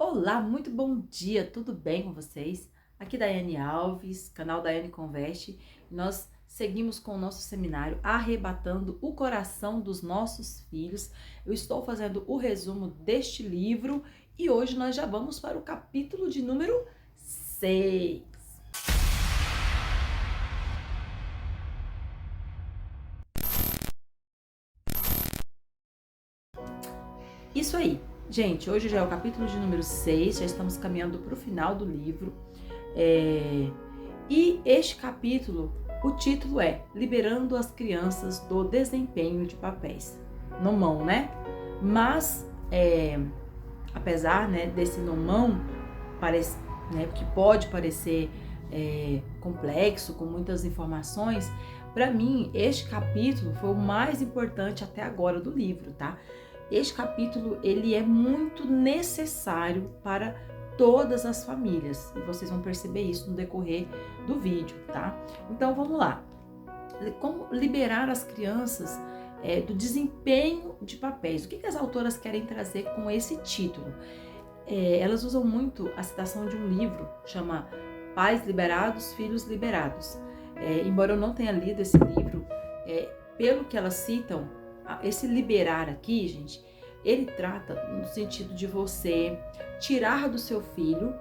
Olá, muito bom dia, tudo bem com vocês? Aqui Daiane Alves, canal Daiane Converte. Nós seguimos com o nosso seminário Arrebatando o Coração dos Nossos Filhos. Eu estou fazendo o resumo deste livro e hoje nós já vamos para o capítulo de número 6. Isso aí, gente, hoje já é o capítulo de número 6, já estamos caminhando para o final do livro. E este capítulo, o título é Liberando as Crianças do Desempenho de Papéis. Nomão, né? Mas, apesar, né, desse nomão, que pode parecer complexo, com muitas informações, para mim, este capítulo foi o mais importante até agora do livro, tá? Este capítulo, ele é muito necessário para todas as famílias, e vocês vão perceber isso no decorrer do vídeo, tá? Então, vamos lá. Como liberar as crianças do desempenho de papéis? O que as autoras querem trazer com esse título? Elas usam muito a citação de um livro, chama Pais Liberados, Filhos Liberados. Embora eu não tenha lido esse livro, pelo que elas citam, esse liberar aqui, gente, ele trata no sentido de você tirar do seu filho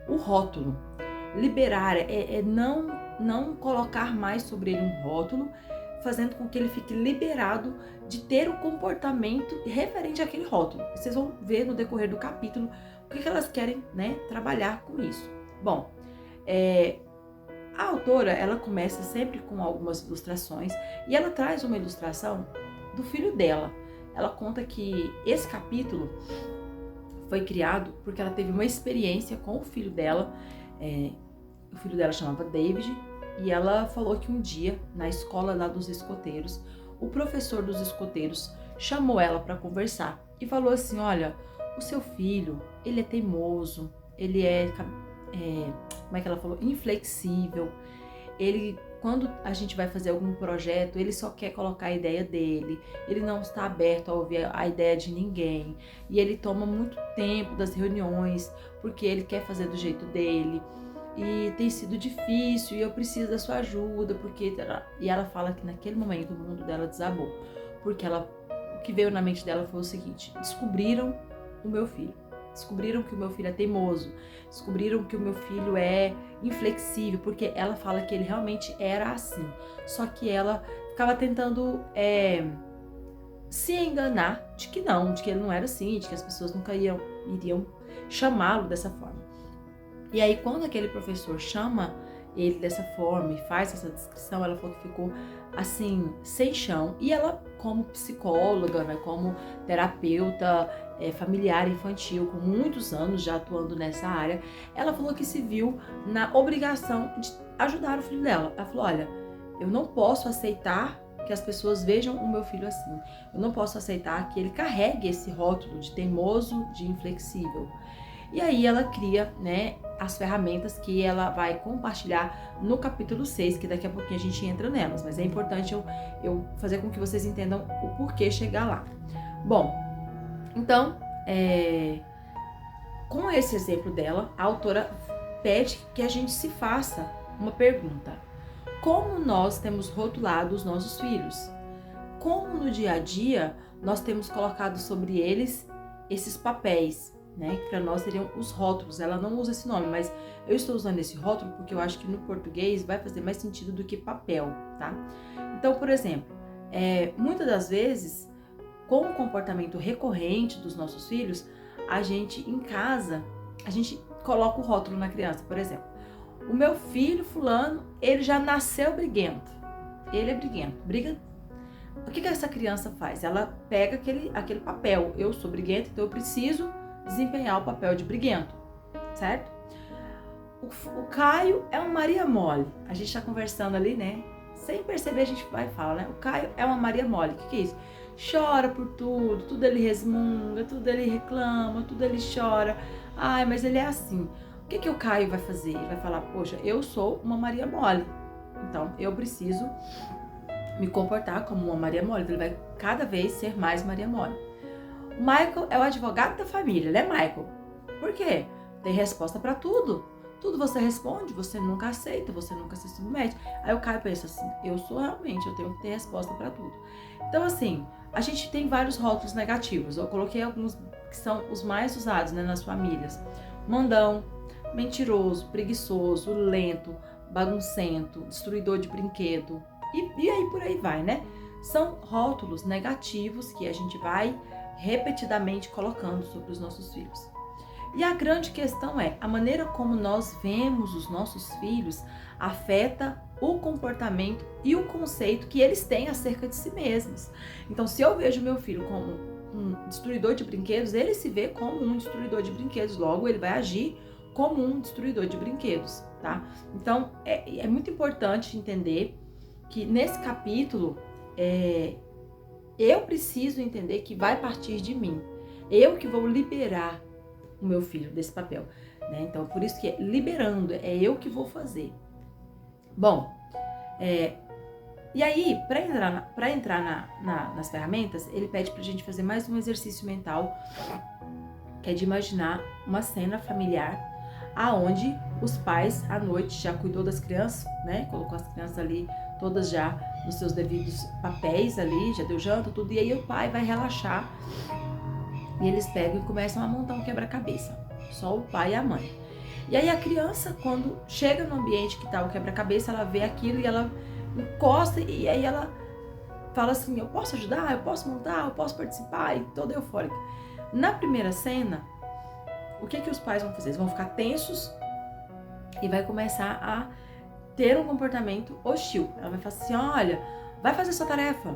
o rótulo. Liberar é não colocar mais sobre ele um rótulo, fazendo com que ele fique liberado de ter o comportamento referente àquele rótulo. Vocês vão ver no decorrer do capítulo o que elas querem, né, trabalhar com isso. Bom, a autora, ela começa sempre com algumas ilustrações e ela traz uma ilustração do filho dela. Ela conta que esse capítulo foi criado porque ela teve uma experiência com o filho dela. O filho dela chamava David e ela falou que um dia, na escola lá dos escoteiros, o professor dos escoteiros chamou ela para conversar e falou assim: olha, o seu filho, ele é teimoso, ele como é que ela falou? Inflexível. Ele, quando a gente vai fazer algum projeto, ele só quer colocar a ideia dele, ele não está aberto a ouvir a ideia de ninguém, e ele toma muito tempo das reuniões, porque ele quer fazer do jeito dele, e tem sido difícil, e eu preciso da sua ajuda, porque... E ela fala que naquele momento o mundo dela desabou, porque o que veio na mente dela foi o seguinte: descobriram o meu filho. Descobriram que o meu filho é teimoso, descobriram que o meu filho é inflexível, porque ela fala que ele realmente era assim. Só que ela ficava tentando se enganar de que não, de que ele não era assim, de que as pessoas nunca iriam chamá-lo dessa forma. E aí, quando aquele professor chama ele dessa forma e faz essa descrição, ela falou que ficou assim, sem chão. E ela, como psicóloga, né, como terapeuta familiar infantil, com muitos anos já atuando nessa área, ela falou que se viu na obrigação de ajudar o filho dela. Ela falou: olha, eu não posso aceitar que as pessoas vejam o meu filho assim. Eu não posso aceitar que ele carregue esse rótulo de teimoso, de inflexível. E aí ela cria, né, as ferramentas que ela vai compartilhar no capítulo 6, que daqui a pouquinho a gente entra nelas, mas é importante eu fazer com que vocês entendam o porquê chegar lá. Bom, então, com esse exemplo dela, a autora pede que a gente se faça uma pergunta: como nós temos rotulado os nossos filhos? Como no dia a dia nós temos colocado sobre eles esses papéis, né, que para nós seriam os rótulos? Ela não usa esse nome, mas eu estou usando esse rótulo porque eu acho que no português vai fazer mais sentido do que papel, tá? Então, por exemplo, muitas das vezes, com o comportamento recorrente dos nossos filhos, a gente em casa, a gente coloca o rótulo na criança. Por exemplo, o meu filho fulano, ele já nasceu briguento. Ele é briguento, briga. O que essa criança faz? Ela pega aquele papel: eu sou briguento, então eu preciso desempenhar o papel de briguento, certo? O Caio é uma Maria Mole. A gente tá conversando ali, né? Sem perceber a gente vai e fala, né? O Caio é uma Maria Mole. O que é isso? Chora por tudo ele resmunga, tudo ele reclama, tudo ele chora. Ai, mas ele é assim. O que o Caio vai fazer? Ele vai falar: poxa, eu sou uma Maria Mole, então eu preciso me comportar como uma Maria Mole. Ele vai cada vez ser mais Maria Mole. O Michael é o advogado da família, né, Michael? Por quê? Tem resposta para tudo. Tudo você responde, você nunca aceita, você nunca se submete. Aí o Caio pensa assim, eu tenho que ter resposta para tudo. Então assim, a gente tem vários rótulos negativos. Eu coloquei alguns que são os mais usados, né, nas famílias. Mandão, mentiroso, preguiçoso, lento, baguncento, destruidor de brinquedo. E aí por aí vai, né? São rótulos negativos que a gente vai repetidamente colocando sobre os nossos filhos. E a grande questão é, a maneira como nós vemos os nossos filhos afeta o comportamento e o conceito que eles têm acerca de si mesmos. Então, se eu vejo meu filho como um destruidor de brinquedos, ele se vê como um destruidor de brinquedos, logo ele vai agir como um destruidor de brinquedos, tá? Então, é muito importante entender que nesse capítulo, eu preciso entender que vai partir de mim. Eu que vou liberar o meu filho desse papel, né? Então, por isso que é liberando, é eu que vou fazer. Bom, e aí, para entrar nas ferramentas, ele pede pra gente fazer mais um exercício mental, que é de imaginar uma cena familiar, aonde os pais, à noite, já cuidou das crianças, né? Colocou as crianças ali, todas já nos seus devidos papéis ali, já deu janta, tudo, e aí o pai vai relaxar. E eles pegam e começam a montar um quebra-cabeça. Só o pai e a mãe. E aí a criança, quando chega no ambiente que tá o quebra-cabeça, ela vê aquilo e ela encosta e aí ela fala assim, eu posso ajudar, eu posso montar, eu posso participar, e toda eufórica. Na primeira cena, o que os pais vão fazer? Eles vão ficar tensos e vai começar a ter um comportamento hostil. Ela vai falar assim, olha, vai fazer sua tarefa.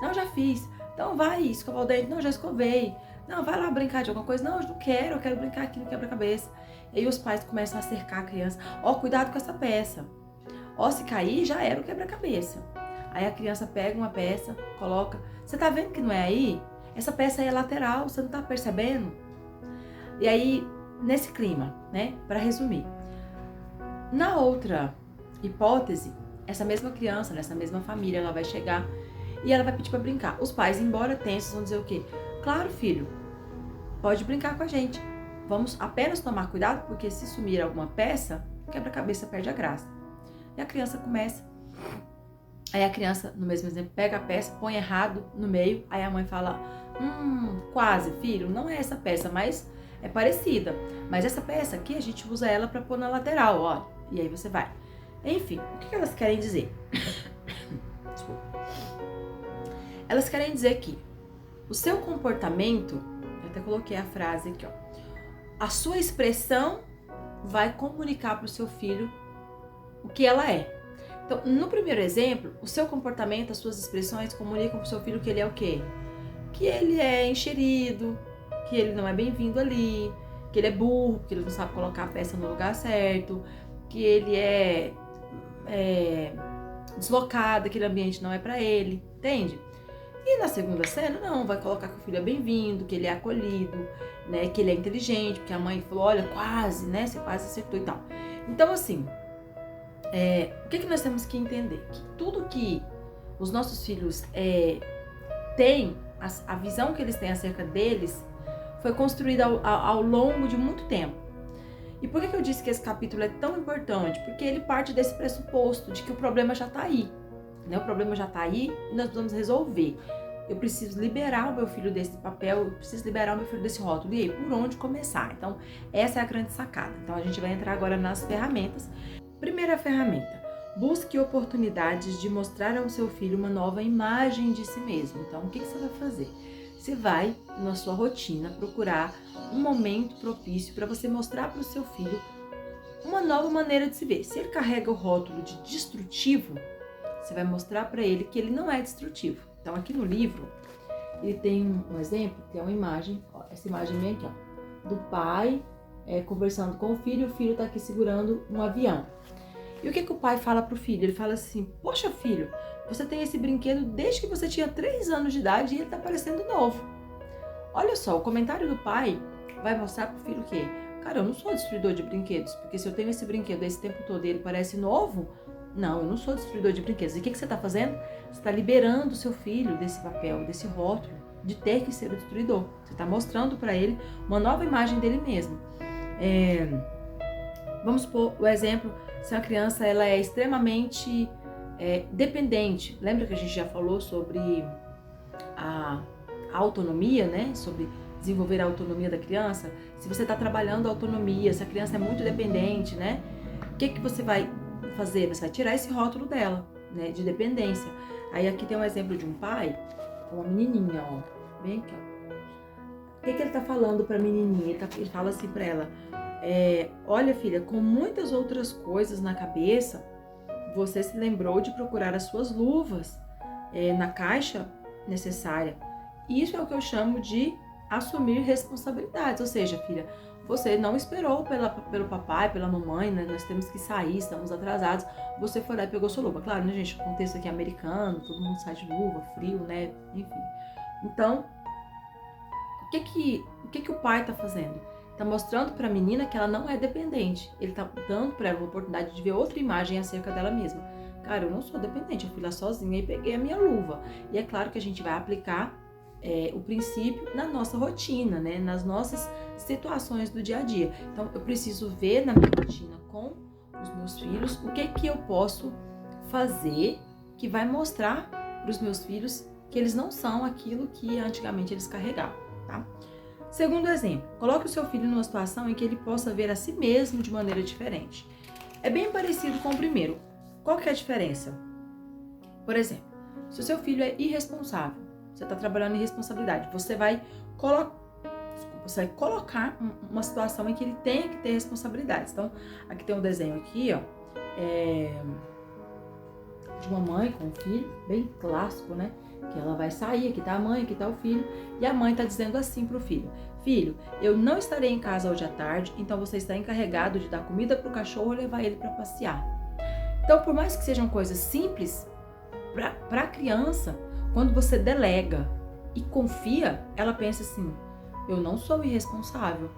Não, já fiz. Então vai escovar o dente. Não, já escovei. Não, vai lá brincar de alguma coisa. Não, eu não quero, eu quero brincar aqui no quebra-cabeça. E aí os pais começam a cercar a criança. Ó, cuidado com essa peça. Ó, se cair, já era o quebra-cabeça. Aí a criança pega uma peça, coloca. Você tá vendo que não é aí? Essa peça aí é lateral, você não tá percebendo? E aí, nesse clima, né, para resumir. Na outra hipótese, essa mesma criança, nessa mesma família, ela vai chegar e ela vai pedir para brincar. Os pais, embora tensos, vão dizer o quê? Claro, filho, pode brincar com a gente. Vamos apenas tomar cuidado, porque se sumir alguma peça, o quebra-cabeça perde a graça. E a criança começa. Aí a criança, no mesmo exemplo, pega a peça, põe errado no meio. Aí a mãe fala, quase, filho, não é essa peça, mas é parecida. Mas essa peça aqui, a gente usa ela para pôr na lateral, ó. E aí você vai. Enfim, o que elas querem dizer? Desculpa. Elas querem dizer que o seu comportamento, eu até coloquei a frase aqui, ó. A sua expressão vai comunicar para o seu filho o que ela é. Então, no primeiro exemplo, o seu comportamento, as suas expressões comunicam para o seu filho que ele é o quê? Que ele é enxerido, que ele não é bem-vindo ali, que ele é burro, que ele não sabe colocar a peça no lugar certo, que ele é deslocado, aquele ambiente não é para ele, entende? E na segunda cena, não, vai colocar que o filho é bem-vindo, que ele é acolhido, né, que ele é inteligente, porque a mãe falou, olha, quase, né, você quase acertou e tal. Então, assim, o que nós temos que entender? Que tudo que os nossos filhos têm, a visão que eles têm acerca deles, foi construída ao longo de muito tempo. E por que eu disse que esse capítulo é tão importante? Porque ele parte desse pressuposto de que o problema já está aí. Né? O problema já está aí e nós precisamos resolver. Eu preciso liberar o meu filho desse papel, eu preciso liberar o meu filho desse rótulo. E aí, por onde começar? Então, essa é a grande sacada. Então, a gente vai entrar agora nas ferramentas. Primeira ferramenta, busque oportunidades de mostrar ao seu filho uma nova imagem de si mesmo. Então, o que você vai fazer? Você vai, na sua rotina, procurar um momento propício para você mostrar para o seu filho uma nova maneira de se ver. Se ele carrega o rótulo de destrutivo, você vai mostrar para ele que ele não é destrutivo. Então, aqui no livro, ele tem um exemplo, que é uma imagem, ó, essa imagem bem aqui, ó, do pai conversando com o filho está aqui segurando um avião. E o que o pai fala pro filho? Ele fala assim, poxa filho, você tem esse brinquedo desde que você tinha 3 anos de idade e ele tá parecendo novo. Olha só, o comentário do pai vai mostrar pro filho o quê? Cara, eu não sou destruidor de brinquedos, porque se eu tenho esse brinquedo esse tempo todo e ele parece novo, não, eu não sou destruidor de brinquedos. E o que você tá fazendo? Você tá liberando o seu filho desse papel, desse rótulo, de ter que ser o destruidor. Você tá mostrando para ele uma nova imagem dele mesmo. Vamos supor o exemplo, se a criança ela é extremamente dependente. Lembra que a gente já falou sobre a autonomia, né? Sobre desenvolver a autonomia da criança. Se você está trabalhando a autonomia, se a criança é muito dependente, né? O que você vai fazer? Você vai tirar esse rótulo dela, né? De dependência. Aí aqui tem um exemplo de um pai com uma menininha, ó. Bem aqui, ó. O que ele tá falando pra menininha? Ele fala assim pra ela: olha, filha, com muitas outras coisas na cabeça, você se lembrou de procurar as suas luvas na caixa necessária. Isso é o que eu chamo de assumir responsabilidades. Ou seja, filha, você não esperou pelo papai, pela mamãe, né? Nós temos que sair, estamos atrasados. Você foi lá e pegou sua luva. Claro, né, gente? O contexto aqui é americano, todo mundo sai de luva, frio, né? Enfim. Então, o que o pai tá fazendo? Tá mostrando pra menina que ela não é dependente. Ele tá dando pra ela uma oportunidade de ver outra imagem acerca dela mesma. Cara, eu não sou dependente, eu fui lá sozinha e peguei a minha luva. E é claro que a gente vai aplicar o princípio na nossa rotina, né? Nas nossas situações do dia a dia. Então, eu preciso ver na minha rotina com os meus filhos o que eu posso fazer que vai mostrar para os meus filhos que eles não são aquilo que antigamente eles carregavam, tá? Segundo exemplo, coloque o seu filho numa situação em que ele possa ver a si mesmo de maneira diferente. É bem parecido com o primeiro. Qual que é a diferença? Por exemplo, se o seu filho é irresponsável, você está trabalhando em responsabilidade, você vai colocar uma situação em que ele tenha que ter responsabilidades. Então, aqui tem um desenho aqui, ó, de uma mãe com um filho, bem clássico, né? Que ela vai sair, aqui tá a mãe, aqui tá o filho, e a mãe tá dizendo assim pro filho: filho, eu não estarei em casa hoje à tarde, então você está encarregado de dar comida pro cachorro e levar ele para passear. Então, por mais que sejam coisas simples, para a criança, quando você delega e confia, ela pensa assim: eu não sou irresponsável,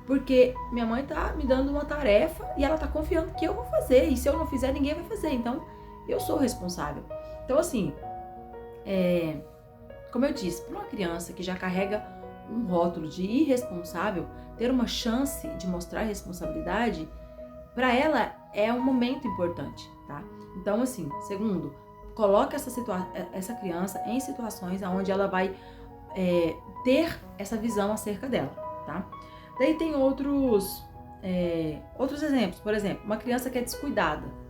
porque minha mãe tá me dando uma tarefa e ela tá confiando que eu vou fazer, e se eu não fizer, ninguém vai fazer, então eu sou responsável. Então, assim, como eu disse, para uma criança que já carrega um rótulo de irresponsável, ter uma chance de mostrar responsabilidade, para ela é um momento importante, tá? Então, assim, segundo, coloca essa criança em situações onde ela vai ter essa visão acerca dela, tá? Daí tem outros exemplos. Por exemplo, uma criança que é descuidada.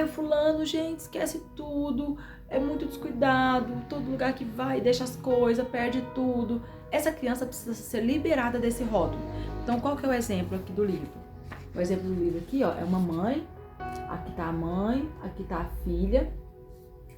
O fulano, gente, esquece tudo, é muito descuidado, todo lugar que vai, deixa as coisas, perde tudo. Essa criança precisa ser liberada desse rótulo. Então, qual que é o exemplo aqui do livro? O exemplo do livro aqui, ó, é uma mãe, aqui tá a mãe, aqui tá a filha.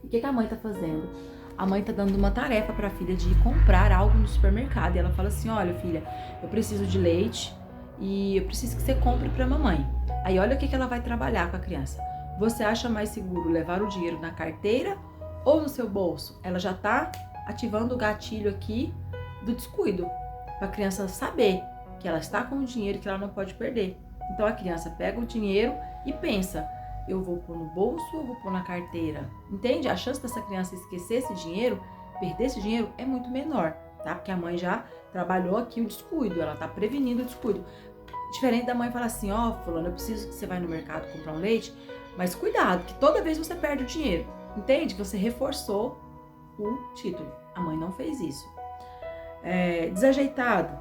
E o que a mãe tá fazendo? A mãe tá dando uma tarefa pra filha de ir comprar algo no supermercado. E ela fala assim: olha, filha, eu preciso de leite e eu preciso que você compre pra mamãe. Aí olha o que ela vai trabalhar com a criança. Você acha mais seguro levar o dinheiro na carteira ou no seu bolso? Ela já tá ativando o gatilho aqui do descuido, pra criança saber que ela está com o dinheiro e que ela não pode perder. Então a criança pega o dinheiro e pensa: eu vou pôr no bolso ou vou pôr na carteira? Entende? A chance dessa criança esquecer esse dinheiro, perder esse dinheiro, é muito menor, tá? Porque a mãe já trabalhou aqui o descuido, ela tá prevenindo o descuido. Diferente da mãe falar assim: fulano, eu preciso que você vá no mercado comprar um leite, mas cuidado, que toda vez você perde o dinheiro. Entende? Você reforçou o título. A mãe não fez isso. Desajeitado.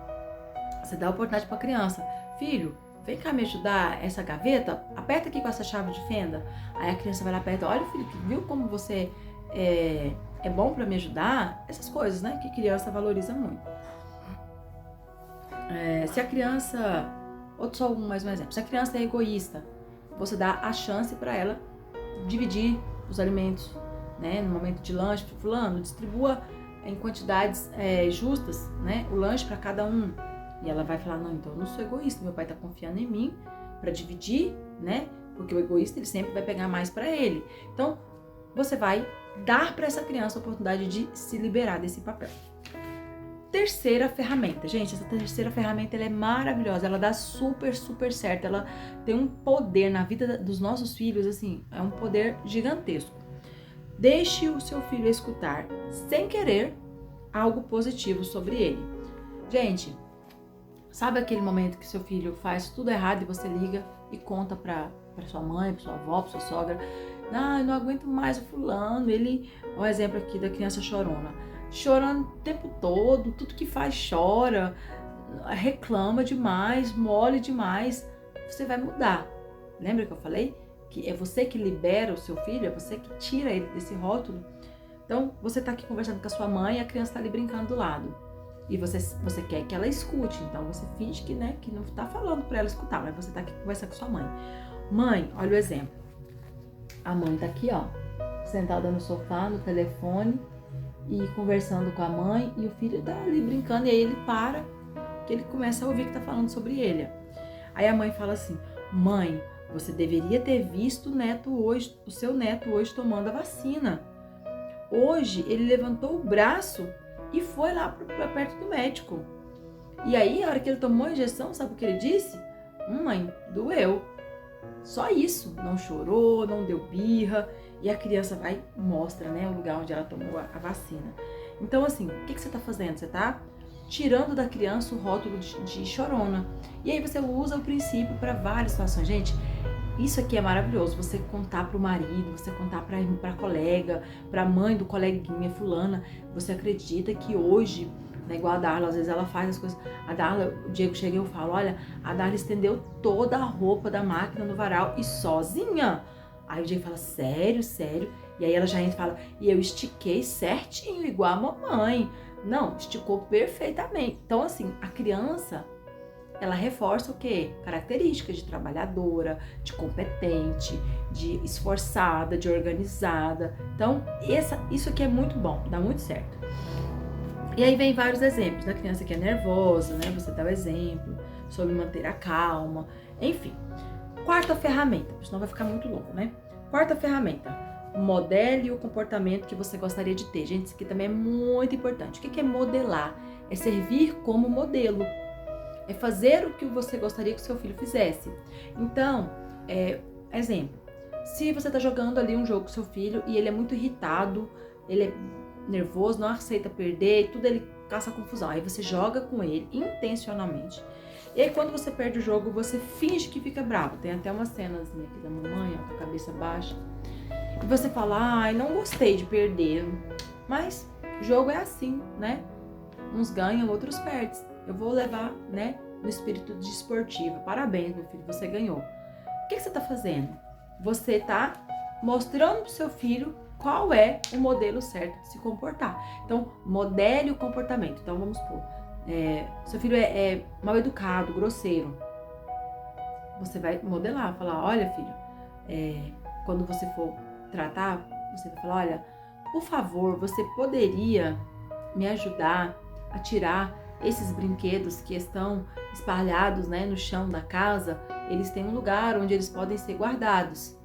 Você dá a oportunidade pra criança: filho, vem cá me ajudar essa gaveta, aperta aqui com essa chave de fenda. Aí a criança vai lá aperta: olha, filho, viu como você é bom pra me ajudar? Essas coisas, né, que criança valoriza muito. Se a criança, só mais um exemplo, se a criança é egoísta, você dá a chance para ela dividir os alimentos, né, no momento de lanche. Fulano, distribua em quantidades justas, né, o lanche para cada um. E ela vai falar: não, então eu não sou egoísta, meu pai tá confiando em mim para dividir, né? Porque o egoísta, ele sempre vai pegar mais para ele. Então, você vai dar para essa criança a oportunidade de se liberar desse papel. Terceira ferramenta. Gente, essa terceira ferramenta, ela é maravilhosa, ela dá super, super certo. Ela tem um poder na vida dos nossos filhos, assim, é um poder gigantesco. Deixe o seu filho escutar, sem querer, algo positivo sobre ele. Gente, Sabe aquele momento que seu filho faz tudo errado e você liga e conta pra sua mãe, pra sua avó, pra sua sogra? Ah, eu não aguento mais o fulano, ele... Um exemplo aqui da criança chorona. Chorando o tempo todo, tudo que faz chora, reclama demais, mole demais. Você vai mudar. Lembra que eu falei? Que é você que libera o seu filho, é você que tira ele desse rótulo. Então, você tá aqui conversando com a sua mãe e a criança tá ali brincando do lado. E você quer que ela escute, então você finge que, né, que não tá falando pra ela escutar, mas você tá aqui conversando com sua mãe. Mãe, olha o exemplo. A mãe tá aqui, ó, sentada no sofá, no telefone, e conversando com a mãe, e o filho tá ali brincando, e aí ele para, que ele começa a ouvir que tá falando sobre ele. Aí a mãe fala assim: mãe, você deveria ter visto o seu neto hoje tomando a vacina. Hoje ele levantou o braço e foi lá pra perto do médico. E aí, a hora que ele tomou a injeção, sabe o que ele disse? Mãe, doeu. Só isso. Não chorou, não deu birra. E a criança vai e mostra, né, o lugar onde ela tomou a vacina. Então, assim, o que você tá fazendo? Você tá tirando da criança o rótulo de chorona. E aí você usa o princípio para várias situações. Gente, isso aqui é maravilhoso, você contar pro marido, você contar pra colega, pra mãe do coleguinha fulana. Você acredita que hoje, né, igual a Darla, às vezes ela faz as coisas. A Darla, o Diego chega e eu falo: olha, a Darla estendeu toda a roupa da máquina no varal e sozinha. Aí o Diego fala: sério, sério? E aí ela já entra e fala: e eu estiquei certinho, igual a mamãe. Não, esticou perfeitamente. Então, assim, a criança, ela reforça o quê? Características de trabalhadora, de competente, de esforçada, de organizada. Então, isso aqui é muito bom, dá muito certo. E aí vem vários exemplos da criança que é nervosa, né? Você dá o exemplo sobre manter a calma, enfim. Quarta ferramenta, senão vai ficar muito longo, né? Quarta ferramenta: modele o comportamento que você gostaria de ter. Gente, isso aqui também é muito importante. O que é modelar? É servir como modelo. É fazer o que você gostaria que o seu filho fizesse. Então, exemplo, se você está jogando ali um jogo com seu filho e ele é muito irritado, ele é nervoso, não aceita perder, tudo ele caça confusão. Aí você joga com ele intencionalmente. E aí quando você perde o jogo, você finge que fica bravo. Tem até uma cenazinha aqui da mamãe, ó, com a cabeça baixa. E você fala: ai, não gostei de perder. Mas jogo é assim, né? Uns ganham, outros perdem. Eu vou levar, né, no espírito de esportivo. Parabéns, meu filho, você ganhou. O que você está fazendo? Você está mostrando para o seu filho qual é o modelo certo de se comportar. Então, modele o comportamento. Então, vamos supor, seu filho é mal educado, grosseiro. Você vai modelar, falar: olha, filho, quando você for tratar, você vai falar: olha, por favor, você poderia me ajudar a tirar esses brinquedos que estão espalhados, né, no chão da casa. Eles têm um lugar onde eles podem ser guardados.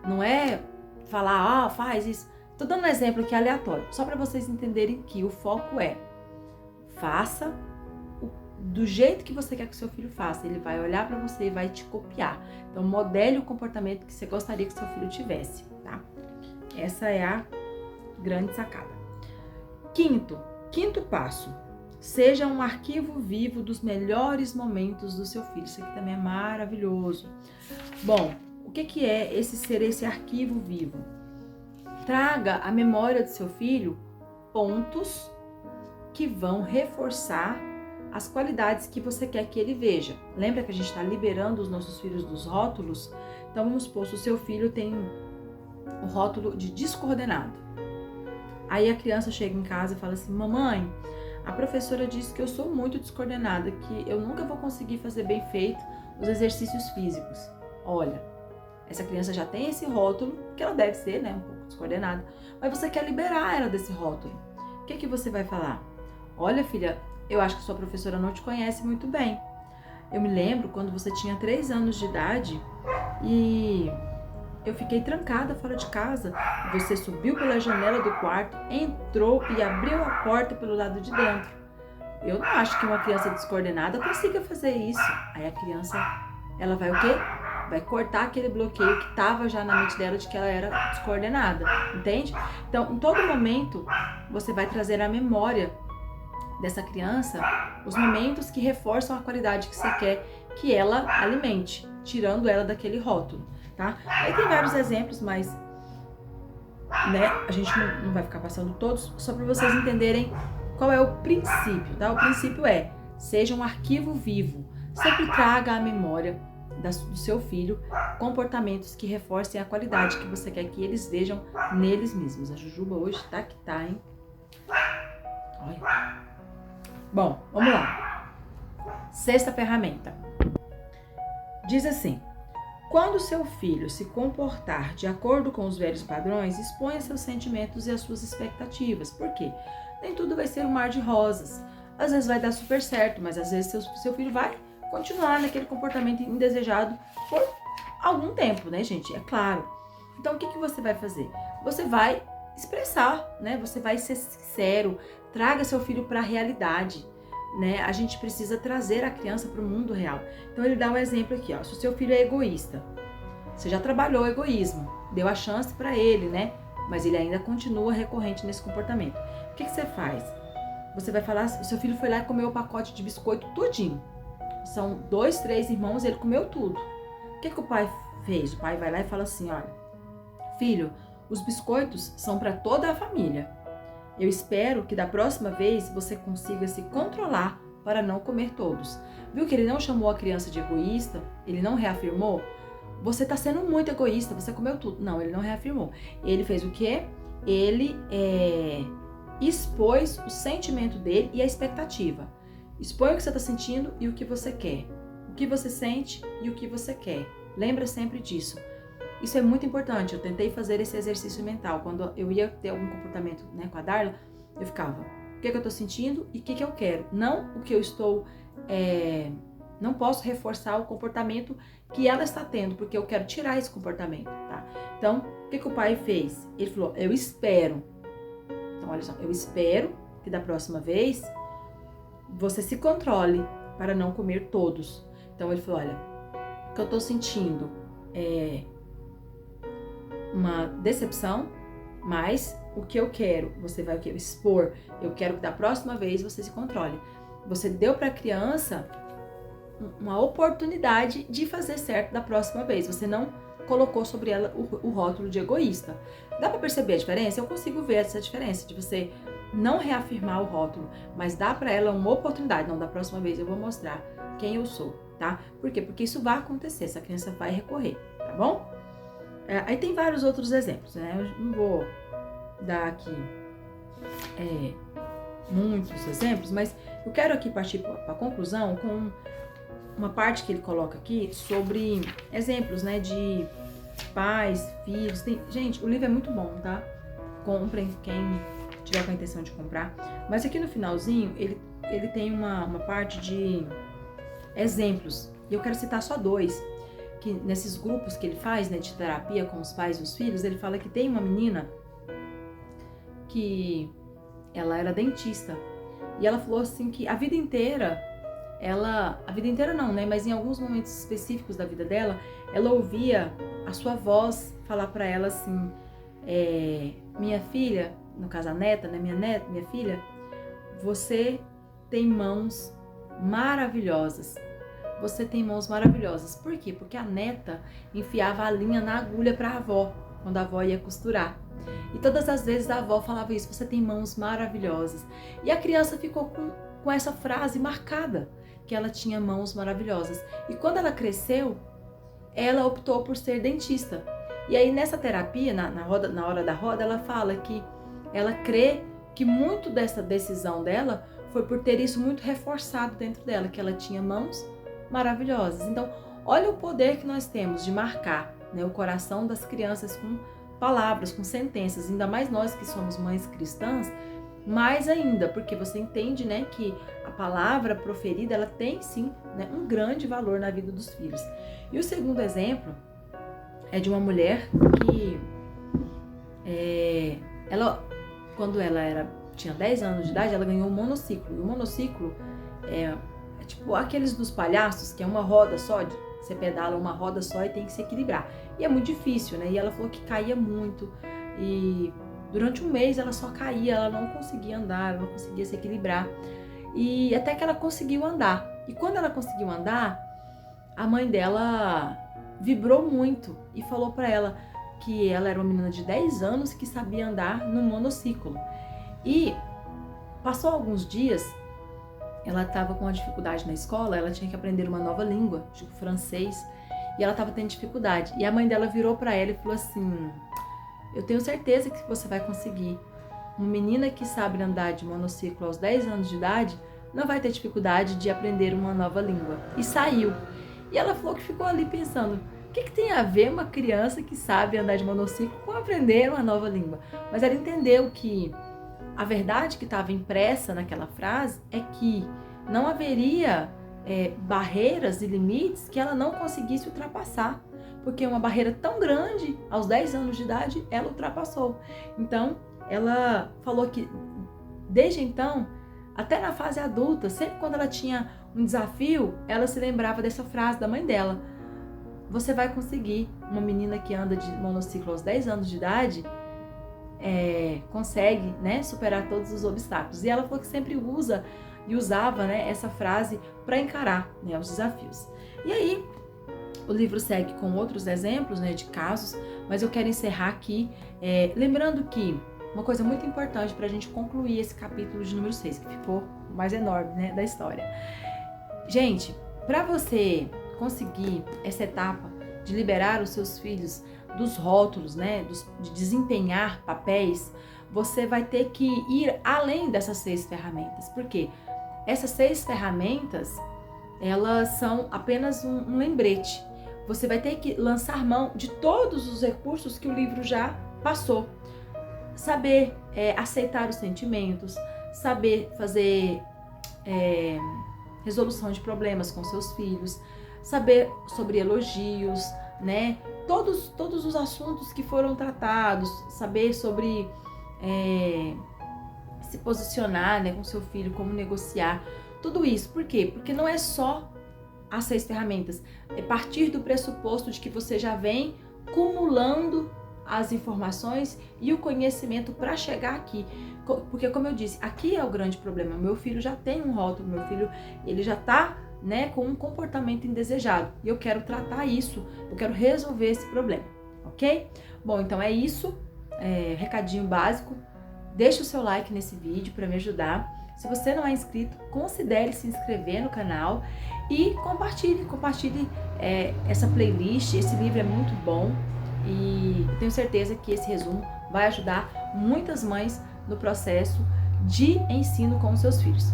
Não é falar: faz isso. Tô dando um exemplo aqui aleatório, só para vocês entenderem que o foco é: faça do jeito que você quer que o seu filho faça. Ele vai olhar para você e vai te copiar. Então, modele o comportamento que você gostaria que seu filho tivesse, tá? Essa é a grande sacada. Quinto passo: seja um arquivo vivo dos melhores momentos do seu filho. Isso aqui também é maravilhoso. Bom, o que é ser esse arquivo vivo? Traga à memória do seu filho pontos que vão reforçar as qualidades que você quer que ele veja. Lembra que a gente está liberando os nossos filhos dos rótulos? Então vamos supor, se o seu filho tem o rótulo de descoordenado. Aí a criança chega em casa e fala assim: mamãe, a professora disse que eu sou muito descoordenada, que eu nunca vou conseguir fazer bem feito os exercícios físicos. Olha, essa criança já tem esse rótulo, que ela deve ser, né, um pouco descoordenada, mas você quer liberar ela desse rótulo. O que você vai falar? Olha, filha, eu acho que sua professora não te conhece muito bem. Eu me lembro quando você tinha 3 anos de idade e eu fiquei trancada fora de casa. Você subiu pela janela do quarto, entrou e abriu a porta pelo lado de dentro. Eu não acho que uma criança descoordenada consiga fazer isso. Aí a criança, ela vai o quê? Vai cortar aquele bloqueio que estava já na mente dela de que ela era descoordenada, entende? Então, em todo momento, você vai trazer à memória dessa criança os momentos que reforçam a qualidade que você quer que ela alimente, tirando ela daquele rótulo, tá? Aí tem vários exemplos, mas né, a gente não vai ficar passando todos, só para vocês entenderem qual é o princípio, tá? O princípio é, seja um arquivo vivo, sempre traga à memória do seu filho comportamentos que reforcem a qualidade que você quer que eles vejam neles mesmos. A Jujuba hoje tá que tá, hein? Olha. Bom, vamos lá. Sexta ferramenta. Diz assim: quando seu filho se comportar de acordo com os velhos padrões, exponha seus sentimentos e as suas expectativas. Por quê? Nem tudo vai ser um mar de rosas. Às vezes vai dar super certo, mas às vezes seu filho vai continuar naquele comportamento indesejado por algum tempo, né, gente? É claro. Então, o que você vai fazer? Você vai expressar, né? Você vai ser sincero, traga seu filho para a realidade, né? A gente precisa trazer a criança para o mundo real. Então, ele dá um exemplo aqui, ó. Se o seu filho é egoísta, você já trabalhou o egoísmo, deu a chance para ele, né? Mas ele ainda continua recorrente nesse comportamento. O que você faz? Você vai falar, o seu filho foi lá e comeu o pacote de biscoito tudinho. São 2, 3 irmãos, ele comeu tudo. O que o pai fez? O pai vai lá e fala assim, olha, filho, os biscoitos são para toda a família. Eu espero que da próxima vez você consiga se controlar para não comer todos. Viu que ele não chamou a criança de egoísta? Ele não reafirmou? Você está sendo muito egoísta, você comeu tudo. Não, ele não reafirmou. Ele fez o quê? Ele expôs o sentimento dele e a expectativa. Expõe o que você está sentindo e o que você quer. O que você sente e o que você quer. Lembra sempre disso. Isso é muito importante. Eu tentei fazer esse exercício mental. Quando eu ia ter algum comportamento, né, com a Darla, eu ficava, o que eu estou sentindo e o que eu quero. Não o que eu estou... não posso reforçar o comportamento que ela está tendo, porque eu quero tirar esse comportamento, tá? Então, o que o pai fez? Ele falou, eu espero. Então, olha só, eu espero que da próxima vez você se controle para não comer todos. Então, ele falou, olha, o que eu estou sentindo é uma decepção, mas o que eu quero, você vai o quê? Expor. Eu quero que da próxima vez você se controle. Você deu para a criança uma oportunidade de fazer certo da próxima vez. Você não colocou sobre ela o rótulo de egoísta. Dá para perceber a diferença? Eu consigo ver essa diferença de você não reafirmar o rótulo, mas dá para ela uma oportunidade. Não, da próxima vez eu vou mostrar quem eu sou, tá? Por quê? Porque isso vai acontecer, essa criança vai recorrer, tá bom? Aí tem vários outros exemplos, né? Eu não vou dar aqui muitos exemplos, mas eu quero aqui partir para a conclusão com uma parte que ele coloca aqui sobre exemplos, né, de pais, filhos. Gente, o livro é muito bom, tá? Comprem, quem tiver com a intenção de comprar. Mas aqui no finalzinho, ele tem uma parte de exemplos. E eu quero citar só 2. Que nesses grupos que ele faz, né, de terapia com os pais e os filhos, ele fala que tem uma menina que ela era dentista. E ela falou assim que a vida inteira não, né, mas em alguns momentos específicos da vida dela, ela ouvia a sua voz falar para ela assim, minha filha, no caso a neta, né, minha filha, você tem mãos maravilhosas. Você tem mãos maravilhosas. Por quê? Porque a neta enfiava a linha na agulha para a avó, quando a avó ia costurar. E todas as vezes a avó falava isso, você tem mãos maravilhosas. E a criança ficou com essa frase marcada, que ela tinha mãos maravilhosas. E quando ela cresceu, ela optou por ser dentista. E aí nessa terapia, na hora da roda, ela fala que ela crê que muito dessa decisão dela foi por ter isso muito reforçado dentro dela, que ela tinha mãos maravilhosas. Então, olha o poder que nós temos de marcar, né, o coração das crianças com palavras, com sentenças. Ainda mais nós que somos mães cristãs, mais ainda, porque você entende, né, que a palavra proferida, ela tem sim, né, um grande valor na vida dos filhos. E o segundo exemplo é de uma mulher que ela, quando ela tinha 10 anos de idade, ela ganhou um monociclo. E o monociclo é tipo aqueles dos palhaços, que é uma roda só, você pedala uma roda só e tem que se equilibrar. E é muito difícil, né? E ela falou que caía muito. E durante um mês ela só caía, ela não conseguia andar, ela não conseguia se equilibrar. e até que ela conseguiu andar. E quando ela conseguiu andar, a mãe dela vibrou muito e falou para ela que ela era uma menina de 10 anos que sabia andar no monociclo. E passou alguns dias, ela estava com uma dificuldade na escola, ela tinha que aprender uma nova língua, tipo francês, e ela estava tendo dificuldade. E a mãe dela virou para ela e falou assim: eu tenho certeza que você vai conseguir. Uma menina que sabe andar de monociclo aos 10 anos de idade não vai ter dificuldade de aprender uma nova língua. E saiu. E ela falou que ficou ali pensando: o que tem a ver uma criança que sabe andar de monociclo com aprender uma nova língua? Mas ela entendeu que a verdade que estava impressa naquela frase é que não haveria barreiras e limites que ela não conseguisse ultrapassar. Porque uma barreira tão grande, aos 10 anos de idade, ela ultrapassou. Então, ela falou que desde então, até na fase adulta, sempre quando ela tinha um desafio, ela se lembrava dessa frase da mãe dela: você vai conseguir. Uma menina que anda de monociclo aos 10 anos de idade consegue, né, superar todos os obstáculos. E ela falou que sempre usa e usava, né, essa frase para encarar, né, os desafios. E aí, o livro segue com outros exemplos, né, de casos, mas eu quero encerrar aqui lembrando que uma coisa muito importante para a gente concluir esse capítulo de número 6, que ficou mais enorme, né, da história. Gente, para você conseguir essa etapa de liberar os seus filhos dos rótulos, né, de desempenhar papéis, você vai ter que ir além dessas 6 ferramentas. Por quê? Essas 6 ferramentas, elas são apenas um lembrete. Você vai ter que lançar mão de todos os recursos que o livro já passou. Saber aceitar os sentimentos, saber fazer resolução de problemas com seus filhos, saber sobre elogios, né? Todos os assuntos que foram tratados, saber sobre se posicionar, né, com seu filho, como negociar, tudo isso. Por quê? Porque não é só as 6 ferramentas, é partir do pressuposto de que você já vem acumulando as informações e o conhecimento para chegar aqui. Porque, como eu disse, aqui é o grande problema. Meu filho já tem um rótulo, meu filho ele já está, né, com um comportamento indesejado. E eu quero tratar isso, eu quero resolver esse problema, ok? Bom, então é isso, recadinho básico. Deixa o seu like nesse vídeo para me ajudar. Se você não é inscrito, considere se inscrever no canal e compartilhe essa playlist. Esse livro é muito bom e tenho certeza que esse resumo vai ajudar muitas mães no processo de ensino com os seus filhos.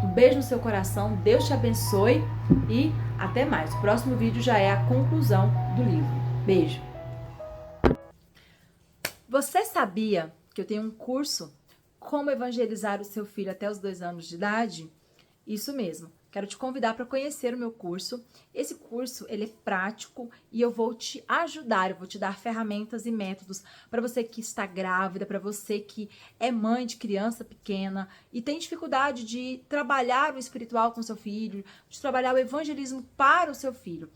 Um beijo no seu coração, Deus te abençoe e até mais. O próximo vídeo já é a conclusão do livro. Beijo! Você sabia que eu tenho um curso Como Evangelizar o Seu Filho até os 2 anos de idade? Isso mesmo. Quero te convidar para conhecer o meu curso. Esse curso, ele é prático e eu vou te ajudar, eu vou te dar ferramentas e métodos para você que está grávida, para você que é mãe de criança pequena e tem dificuldade de trabalhar o espiritual com seu filho, de trabalhar o evangelismo para o seu filho.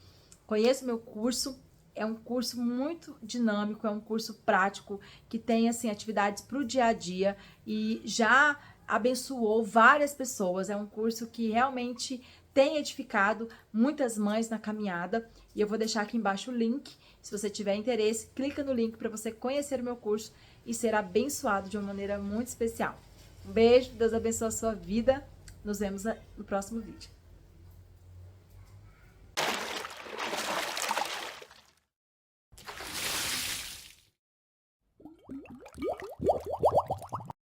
Conheça o meu curso. É um curso muito dinâmico, é um curso prático que tem assim atividades para o dia a dia e já abençoou várias pessoas. É um curso que realmente tem edificado muitas mães na caminhada e eu vou deixar aqui embaixo o link. Se você tiver interesse, clica no link para você conhecer o meu curso e ser abençoado de uma maneira muito especial. Um beijo, Deus abençoe a sua vida. Nos vemos no próximo vídeo.